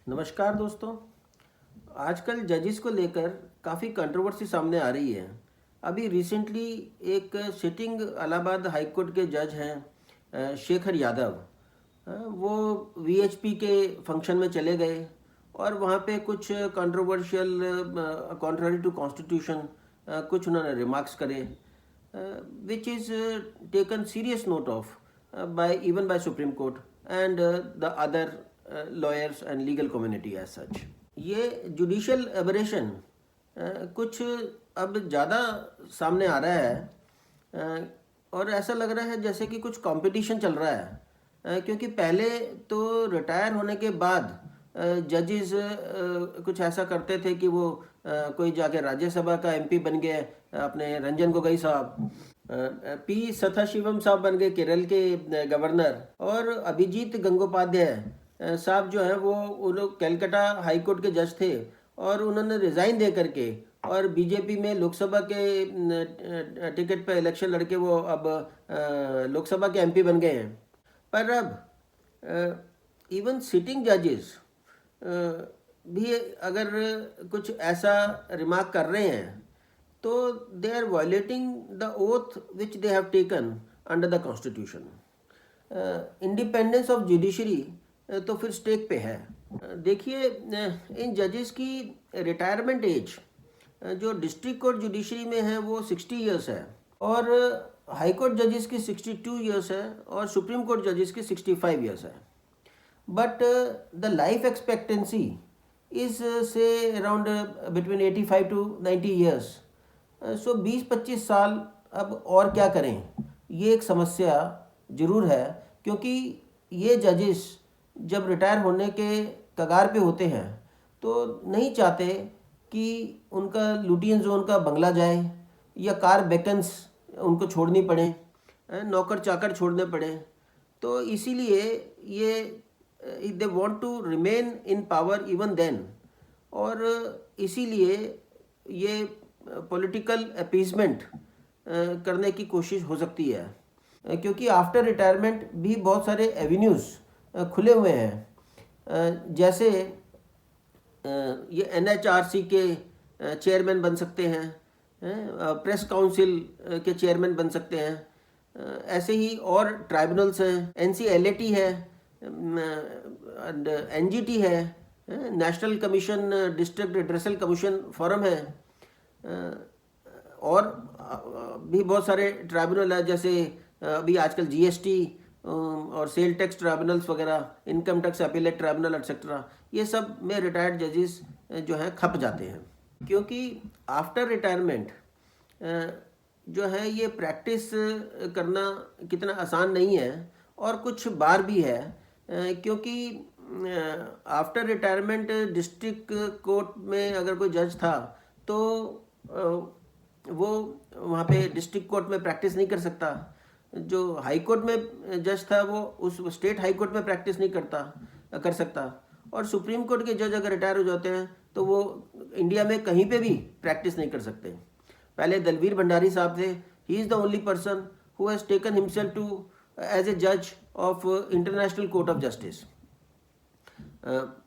नमस्कार दोस्तों। आजकल जजेस को लेकर काफ़ी कंट्रोवर्सी सामने आ रही है। अभी रिसेंटली एक सिटिंग इलाहाबाद हाई कोर्ट के जज हैं शेखर यादव। वो वीएचपी के फंक्शन में चले गए और वहाँ पे कुछ कंट्रोवर्शियल कॉन्ट्ररी टू कॉन्स्टिट्यूशन कुछ उन्होंने रिमार्क्स करे, which is taken serious note of by even by Supreme Court and the other lawyers and legal community as such. ये जुडिशियल एबरेशन कुछ अब ज़्यादा सामने आ रहा है, और ऐसा लग रहा है जैसे कि कुछ कंपटीशन चल रहा है, क्योंकि पहले तो रिटायर होने के बाद जजेस कुछ ऐसा करते थे कि वो कोई जाके राज्यसभा का एमपी बन गए, अपने रंजन गोगोई साहब, पी सथाशिवम साहब बन गए केरल के गवर्नर, और अभिजीत गंगोपाध्याय साहब जो हैं वो लोग कलकत्ता हाई कोर्ट के जज थे और उन्होंने रिज़ाइन दे करके और बीजेपी में लोकसभा के टिकट पर इलेक्शन लड़के वो अब लोकसभा के एमपी बन गए हैं। पर अब इवन सिटिंग जजेस भी अगर कुछ ऐसा रिमार्क कर रहे हैं तो they are violating the oath which they have taken under the constitution. Independence of judiciary तो फिर स्टेक पे है। देखिए, इन जजेस की रिटायरमेंट एज जो डिस्ट्रिक्ट कोर्ट जुडिशरी में है वो 60 इयर्स है, और हाई कोर्ट जजेस की 62 इयर्स है, और सुप्रीम कोर्ट जजेस की 65 इयर्स है। But the life expectancy is से अराउंड बिटवीन 85 to 90 ईयर्स। सो 20-25 साल अब और क्या करें, ये एक समस्या ज़रूर है, क्योंकि ये जजेस जब रिटायर होने के कगार पे होते हैं तो नहीं चाहते कि उनका लुटियन जोन का बंगला जाए या कार बेकन्स उनको छोड़नी पड़े, नौकर चाकर छोड़ने पड़े। तो इसीलिए ये they want to remain in power even then, और इसीलिए ये पॉलिटिकल अपीजमेंट करने की कोशिश हो सकती है, क्योंकि आफ्टर रिटायरमेंट भी बहुत सारे एवेन्यूज़ खुले हुए हैं। जैसे ये एनएचआरसी के चेयरमैन बन सकते हैं, प्रेस काउंसिल के चेयरमैन बन सकते हैं, ऐसे ही और ट्राइब्यूनल्स हैं, एनसीएलएटी है, एनजीटी है, national commission district redressal commission forum है, और भी बहुत सारे ट्राइब्यूनल है, जैसे अभी आजकल जीएसटी और सेल टैक्स ट्राइब्यूनल्स वगैरह, income tax appellate tribunal etcetera. ये सब में रिटायर्ड जजेस जो हैं खप जाते हैं, क्योंकि आफ्टर रिटायरमेंट जो है ये प्रैक्टिस करना कितना आसान नहीं है, और कुछ बार भी है, क्योंकि आफ्टर रिटायरमेंट डिस्ट्रिक्ट कोर्ट में अगर कोई जज था तो वो वहाँ पे डिस्ट्रिक्ट कोर्ट में प्रैक्टिस नहीं कर सकता। जो हाई कोर्ट में जज था वो उस स्टेट हाई कोर्ट में प्रैक्टिस नहीं कर सकता, और सुप्रीम कोर्ट के जज अगर रिटायर हो जाते हैं तो वो इंडिया में कहीं पे भी प्रैक्टिस नहीं कर सकते। पहले दलवीर भंडारी साहब थे, he is the only person who has taken himself to age a जज of International Court of Justice.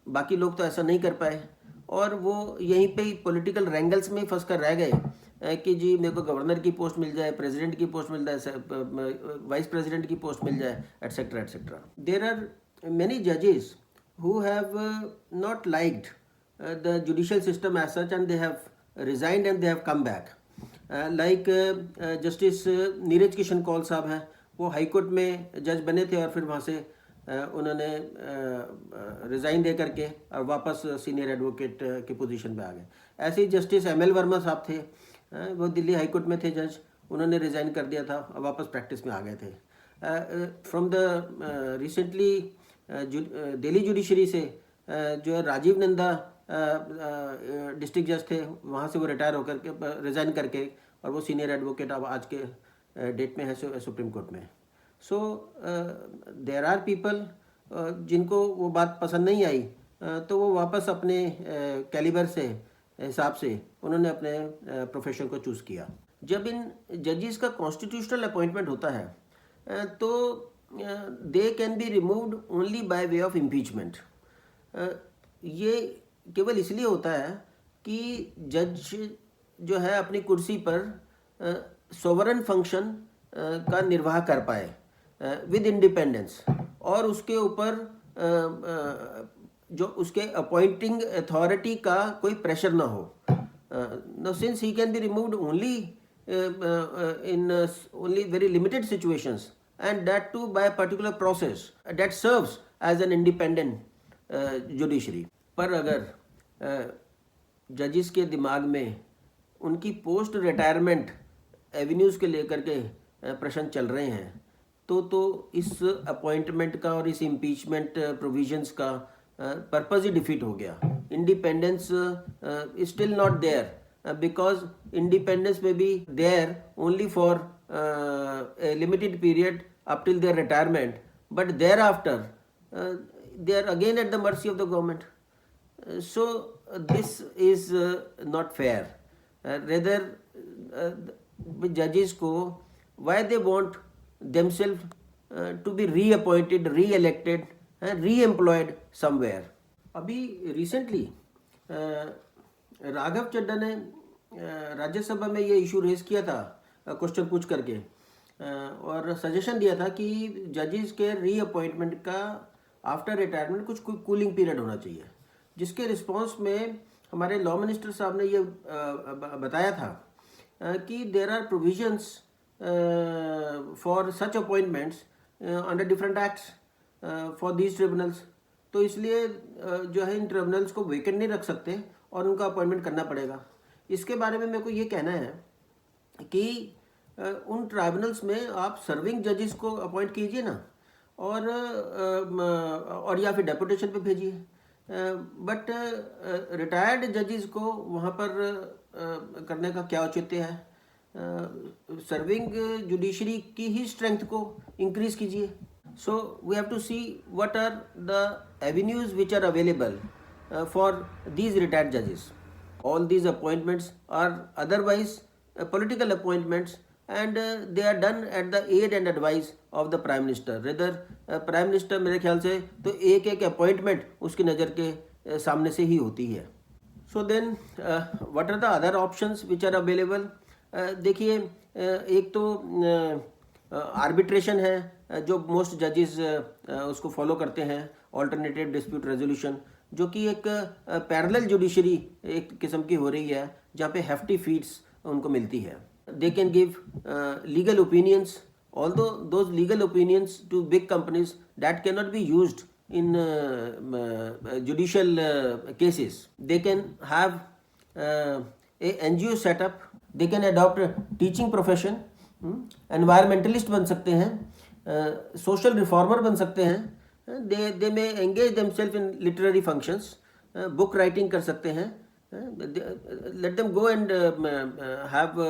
बाकी लोग तो ऐसा नहीं कर पाए, और वो यहीं पे ही पॉलिटिकल रैंगल्स में ही फंस कर रह गए कि जी मेरे को गवर्नर की पोस्ट मिल जाए, प्रेसिडेंट की पोस्ट मिल जाए, वाइस प्रेसिडेंट की पोस्ट मिल जाए, etcetera etcetera. There are many जजेस who have not liked the judicial system as such and they have resigned and they have come back, like Justice Neeraj Kishan Kaul साहब हैं, वो हाई कोर्ट में जज बने थे और फिर वहाँ से उन्होंने रिज़ाइन दे करके और वापस सीनियर एडवोकेट की पोजीशन पे आ गए। ऐसे ही जस्टिस एमएल वर्मा साहब थे, वो दिल्ली हाई कोर्ट में थे जज, उन्होंने रिज़ाइन कर दिया था और वापस प्रैक्टिस में आ गए थे। From the recently Delhi judiciary से जो है राजीव नंदा डिस्ट्रिक्ट जज थे, वहाँ से वो रिटायर होकर के रिज़ाइन करके और वो सीनियर एडवोकेट अब आज के डेट में है सुप्रीम कोर्ट में। सो देर आर पीपल जिनको वो बात पसंद नहीं आई, तो वो वापस अपने कैलिबर से हिसाब से उन्होंने अपने प्रोफेशन को चूज़ किया। जब इन जजेस का कॉन्स्टिट्यूशनल अपॉइंटमेंट होता है तो they can be removed only by way of impeachment. ये केवल इसलिए होता है कि जज जो है अपनी कुर्सी पर सोवरन फंक्शन का निर्वाह कर पाए विद इंडिपेंडेंस, और उसके ऊपर जो उसके अपॉइंटिंग अथॉरिटी का कोई प्रेशर ना हो. Now since he can be removed only in only very limited situations, and that too by a particular process that serves as an independent judiciary. पर अगर जजिस के दिमाग में उनकी पोस्ट रिटायरमेंट एवेन्यूज़ के लेकर के प्रश्न चल रहे हैं, तो इस अपॉइंटमेंट का और इस इम्पीचमेंट प्रोविजंस का पर्पज़ ही डिफीट हो गया. Independence is still not there because independence में be there only for a limited period up till their retirement, but there after they are again at the mercy of the government. So this is not fair. Rather, judges को why they want themselves to be reappointed, re-elected, re-employed somewhere. अभी recently Raghav Chadha ने राज्यसभा में ये issue raise किया था, question पूछ करके, और सजेशन दिया था कि जजेस के रीअपॉइंटमेंट का आफ्टर रिटायरमेंट कुछ कूलिंग पीरियड होना चाहिए, जिसके रिस्पांस में हमारे लॉ मिनिस्टर साहब ने ये बताया था कि there are provisions for such appointments under different acts for these tribunals. तो इसलिए जो है इन ट्रिब्यूनल्स को वेकेंट नहीं रख सकते और उनका अपॉइंटमेंट करना पड़ेगा. इसके बारे में मेरे को ये कहना है कि उन ट्राइब्यूनल्स में आप सर्विंग जजेस को अपॉइंट कीजिए ना, और या फिर डेपुटेशन पे भेजिए, बट रिटायर्ड जजेस को वहाँ पर करने का क्या औचित्य है. सर्विंग जुडिशरी की ही स्ट्रेंथ को इंक्रीज कीजिए. So we have to see what are the avenues which are available for these retired जजेस. All these appointments are otherwise political appointments, and they are done at the aid and advice of the prime minister. Rather prime minister मेरे ख्याल से तो एक एक appointment उसकी नज़र के सामने से ही होती है. So then what are the other options which are available. देखिए, एक तो आर्बिट्रेशन है जो मोस्ट जजेस उसको फॉलो करते हैं, ऑल्टरनेटिव डिस्प्यूट रेजोल्यूशन, जो कि एक पैरेलल जुडिशरी एक किस्म की हो रही है, जहाँ पे हेफ्टी फीस उनको मिलती है. They can give legal opinions, although those legal opinions to big companies that cannot be used in judicial cases. They can have a NGO setup. They can adopt a teaching profession. Environmentalist बन सकते हैं, social reformer बन सकते हैं. They may engage themselves in literary functions. book writing कर सकते हैं. Let them go and have a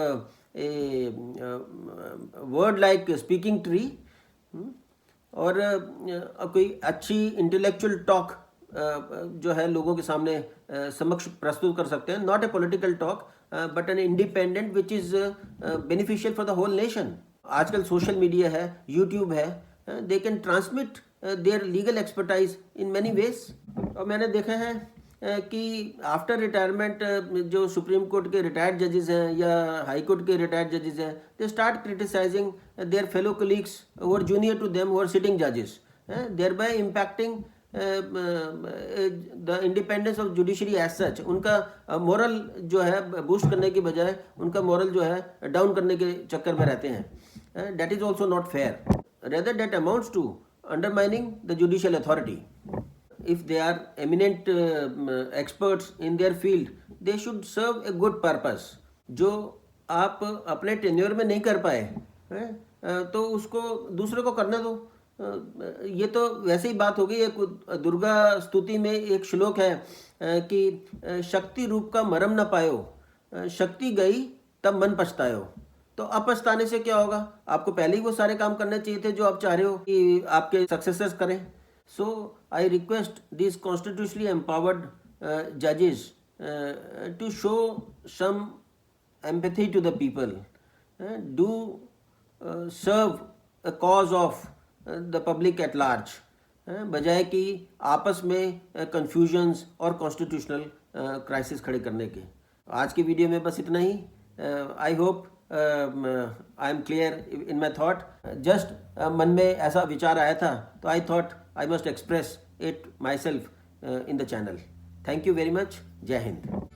word like speaking tree, और कोई अच्छी इंटेलेक्चुअल टॉक जो है लोगों के सामने समक्ष प्रस्तुत कर सकते हैं. Not a political talk but an independent which is beneficial for the whole nation. आजकल सोशल मीडिया है, यूट्यूब है, they can transmit their legal expertise in many ways. और मैंने देखा है कि आफ्टर रिटायरमेंट जो सुप्रीम कोर्ट के रिटायर्ड जजेस हैं या हाई कोर्ट के रिटायर्ड जजेस हैं, they start criticising their fellow colleagues who are junior to them who are sitting जजेस, there bye impacting the independence of judiciary as such. उनका मोरल जो है बूस्ट करने की बजाय उनका मोरल जो है डाउन करने के चक्कर में रहते हैं. That is also not fair. Rather that amounts to undermining the judicial authority. If they are eminent experts in their field, they should serve a good purpose. जो आप अपने टेन्योर में नहीं कर पाए तो उसको दूसरे को करने दो. ये तो वैसे ही बात हो गई. एक दुर्गा स्तुति में एक श्लोक है कि शक्ति रूप का मरम न पायो, शक्ति गई तब मन पछतायो. तो अब पछताने से क्या होगा? आपको पहले ही वो सारे काम करने चाहिए थे जो आप चाह रहे हो कि आपके सक्सेसर्स करें. So I request these constitutionally empowered judges to show some empathy to the people. Do serve a cause of the public at large. बजाय कि आपस में कंफ्यूजन्स और कॉन्स्टिट्यूशनल क्राइसिस खड़े करने के। आज की वीडियो में बस इतना ही। I hope I am clear in my thought. Just मन में ऐसा विचार आया था तो I thought I must express it myself in the channel. Thank you very much. जय हिंद।